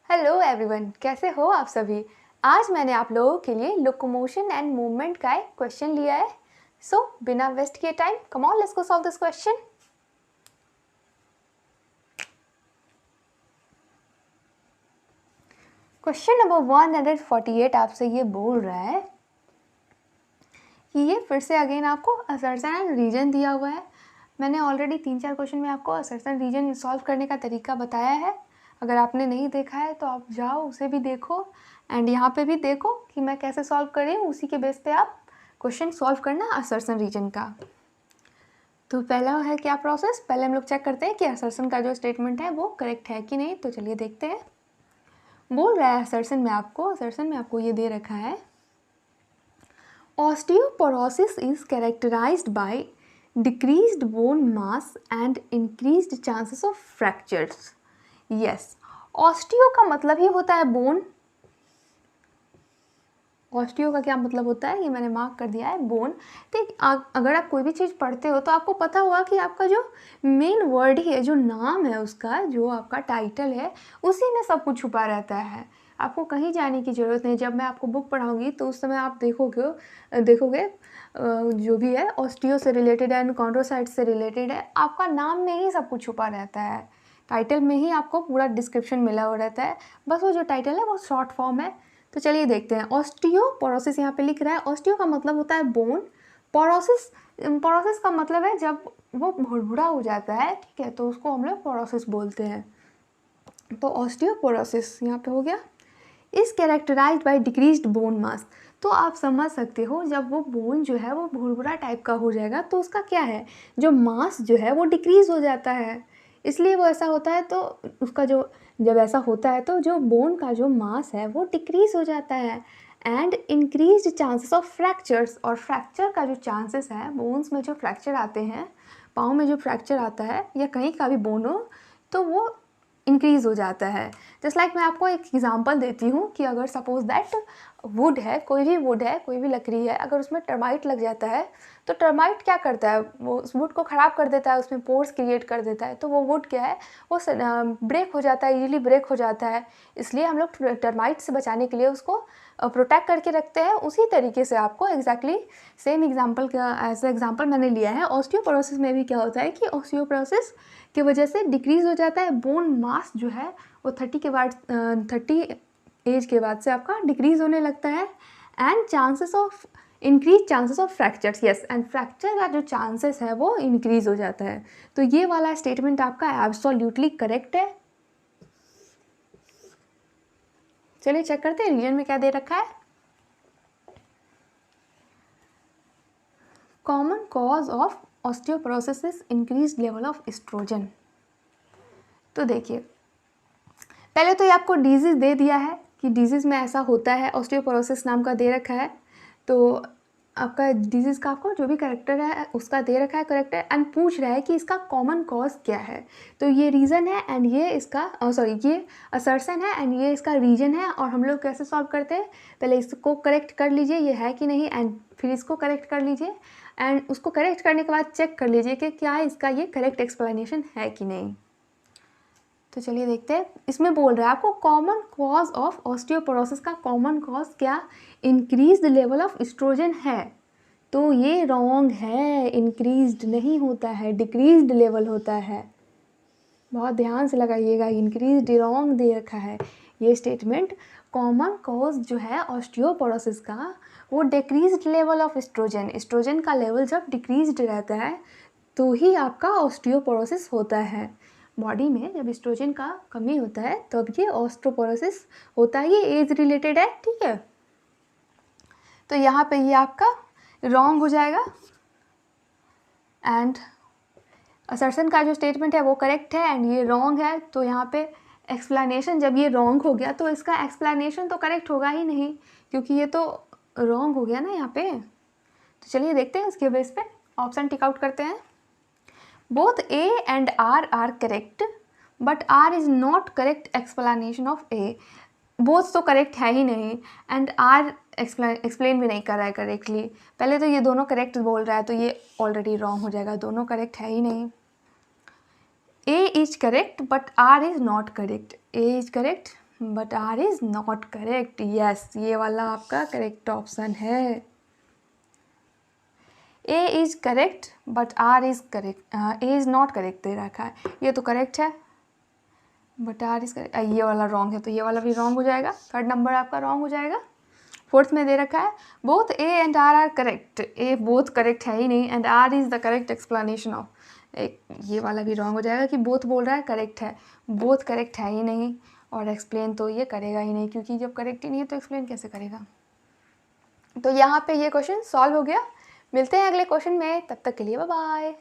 Hello everyone, कैसे हो आप सभी। आज मैंने आप लोगों के लिए लोकोमोशन एंड मूवमेंट का एक क्वेश्चन लिया है। सो बिना वेस्ट किए time, come on let's go solve this question. Question number 148 आपसे ये बोल रहा है कि ये फिर से अगेन आपको असर्शन एंड रीजन दिया हुआ है। मैंने ऑलरेडी 3-4 क्वेश्चन में आपको असर्शन रीजन सॉल्व करने का तरीका बताया है। अगर आपने नहीं देखा है तो आप जाओ उसे भी देखो एंड यहाँ पे भी देखो कि मैं कैसे सॉल्व कर रही हूँ। उसी के बेस पे आप क्वेश्चन सॉल्व करना असर्शन रीजन का। तो पहला है क्या प्रोसेस, पहले हम लोग चेक करते हैं कि असर्शन का जो स्टेटमेंट है वो करेक्ट है कि नहीं। तो चलिए देखते हैं। बोल रहा है असर्शन में आपको ये दे रखा है, osteoporosis is characterized by decreased bone mass and increased chances of fractures. Yes, osteo का मतलब ही होता है बोन। ऑस्टियो का क्या मतलब होता है, ये मैंने मार्क कर दिया है, बोन। तो अगर आप कोई भी चीज़ पढ़ते हो तो आपको पता होगा कि आपका जो मेन वर्ड ही है, जो नाम है उसका, जो आपका टाइटल है, उसी में सब कुछ छुपा रहता है। आपको कहीं जाने की ज़रूरत नहीं। जब मैं आपको बुक पढ़ाऊँगी तो उस समय आप देखोगे जो भी है ऑस्टियो से रिलेटेड है एंड कॉन्ड्रोसाइट से रिलेटेड है, आपका नाम में ही सब कुछ छुपा रहता है। टाइटल में ही आपको पूरा डिस्क्रिप्शन मिला हुआ रहता है। बस वो जो टाइटल है वो शॉर्ट फॉर्म है। तो चलिए देखते हैं। ऑस्टियोपोरोसिस यहाँ पे लिख रहा है। ऑस्टियो का मतलब होता है बोन। पोरोसिस का मतलब है जब वो भुरभुरा हो जाता है, ठीक है, तो उसको हम लोग पोरोसिस बोलते हैं। तो ऑस्टियोपोरोसिस यहाँ पे हो गया। Is characterized by decreased bone mass. तो आप समझ सकते हो जब वो बोन जो है वो भुरभुरा टाइप का हो जाएगा तो उसका क्या है, जो मास जो है वो डिक्रीज हो जाता है, इसलिए वो ऐसा होता है। तो उसका जो जब ऐसा होता है तो जो बोन का जो मास है वो डिक्रीज हो जाता है and increase chances of fractures. और फ्रैक्चर का जो चांसेस है, बोन्स में जो फ्रैक्चर आते हैं, पाँव में जो फ्रैक्चर आता है या कहीं का भी बोन हो, तो वो इंक्रीज़ हो जाता है। जस्ट लाइक मैं आपको एक एग्जांपल देती हूँ कि अगर सपोज दैट वुड है, कोई भी लकड़ी है, अगर उसमें टर्माइट लग जाता है तो टर्माइट क्या करता है, वो उस वुड को ख़राब कर देता है, उसमें पोर्स क्रिएट कर देता है। तो वो वुड क्या है, वो ब्रेक हो जाता है, इजीली ब्रेक हो जाता है। इसलिए हम लोग टर्माइट से बचाने के लिए उसको प्रोटेक्ट करके रखते हैं। उसी तरीके से आपको एग्जैक्टली सेम एग्जाम्पल का एज एग्जाम्पल मैंने लिया है। ऑस्टियोपोरोसिस में भी क्या होता है कि ऑस्टियोपोरोसिस की वजह से डिक्रीज़ हो जाता है बोन मास, जो है वो 30 एज के बाद से आपका डिक्रीज़ होने लगता है and increase chances of fractures. Yes, and fracture का जो चांसेस है वो इंक्रीज हो जाता है। तो ये वाला स्टेटमेंट आपका एब्सोल्युटली करेक्ट है। चलिए चेक करते हैं रीजन में क्या दे रखा है। Common cause of osteoporosis is increased level of oestrogen. तो देखिए, पहले तो ये आपको डिजीज़ दे दिया है कि डिजीज़ में ऐसा होता है, ऑस्टियोपोरोसिस नाम का दे रखा है। तो आपका डिजीज़ का आपको जो भी करेक्टर है उसका दे रखा है करेक्टर, एंड पूछ रहा है कि इसका कॉमन कॉज क्या है। तो ये रीज़न है एंड ये इसका ये असर्शन है एंड ये इसका रीजन है। और हम लोग कैसे सॉल्व करते हैं, पहले इसको करेक्ट कर लीजिए ये है कि नहीं, एंड फिर इसको करेक्ट कर लीजिए एंड उसको करेक्ट करने के बाद चेक कर लीजिए कि क्या इसका ये करेक्ट एक्सप्लेनेशन है कि नहीं। तो चलिए देखते हैं। इसमें बोल रहा है आपको कॉमन कॉज ऑफ ऑस्टियोपोरोसिस का कॉमन कॉज क्या, इंक्रीज्ड लेवल ऑफ एस्ट्रोजन है। तो ये रॉन्ग है, इंक्रीज्ड नहीं होता है, डिक्रीज्ड लेवल होता है। बहुत ध्यान से लगाइएगा, इंक्रीज्ड रॉन्ग दे रखा है ये स्टेटमेंट। कॉमन कॉज जो है ऑस्टियोपोरोसिस का वो decreased level of estrogen. Estrogen का लेवल जब डिक्रीज्ड रहता है तो ही आपका ऑस्टियोपोरोसिस होता है। बॉडी में जब एस्ट्रोजन का कमी होता है तब ये ऑस्टियोपोरोसिस होता है। ये एज रिलेटेड है, ठीक है। तो यहाँ पे ये आपका रॉन्ग हो जाएगा एंड असर्शन का जो स्टेटमेंट है वो करेक्ट है एंड ये रॉन्ग है। तो यहाँ पे एक्सप्लेनेशन, जब ये रॉन्ग हो गया तो इसका एक्सप्लेनेशन तो करेक्ट होगा ही नहीं, क्योंकि ये तो रॉन्ग हो गया ना यहाँ पे। तो चलिए देखते हैं इसके बेस पे ऑप्शन टिक आउट करते हैं। Both A and R are correct but R is not correct explanation of A. Both तो करेक्ट है ही नहीं एंड आर एक्सप्लेन भी नहीं कर रहा है करेक्टली। पहले तो ये दोनों करेक्ट बोल रहा है तो ये ऑलरेडी रॉन्ग हो जाएगा, दोनों करेक्ट है ही नहीं। A is correct but R is not correct. A is correct but R is not correct. Yes, ये वाला आपका करेक्ट ऑप्शन है। A is correct but R is correct, A is not correct दे रखा है, ये तो करेक्ट है, बट आर इज़ करेक्ट, ये वाला रॉन्ग है, तो ये वाला भी रॉन्ग हो जाएगा, थर्ड नंबर आपका रॉन्ग हो जाएगा। फोर्थ में दे रखा है both A and R correct, A both correct है ही नहीं, and R is the correct explanation of, ये वाला भी रॉन्ग हो जाएगा कि बोथ बोल रहा है करेक्ट है, बोथ करेक्ट है ही नहीं, और एक्सप्लेन तो ये करेगा ही नहीं, क्योंकि जब करेक्ट ही नहीं है तो एक्सप्लेन कैसे करेगा। तो यहाँ पे ये क्वेश्चन सॉल्व हो गया। मिलते हैं अगले क्वेश्चन में, तब तक के लिए बाय बाय।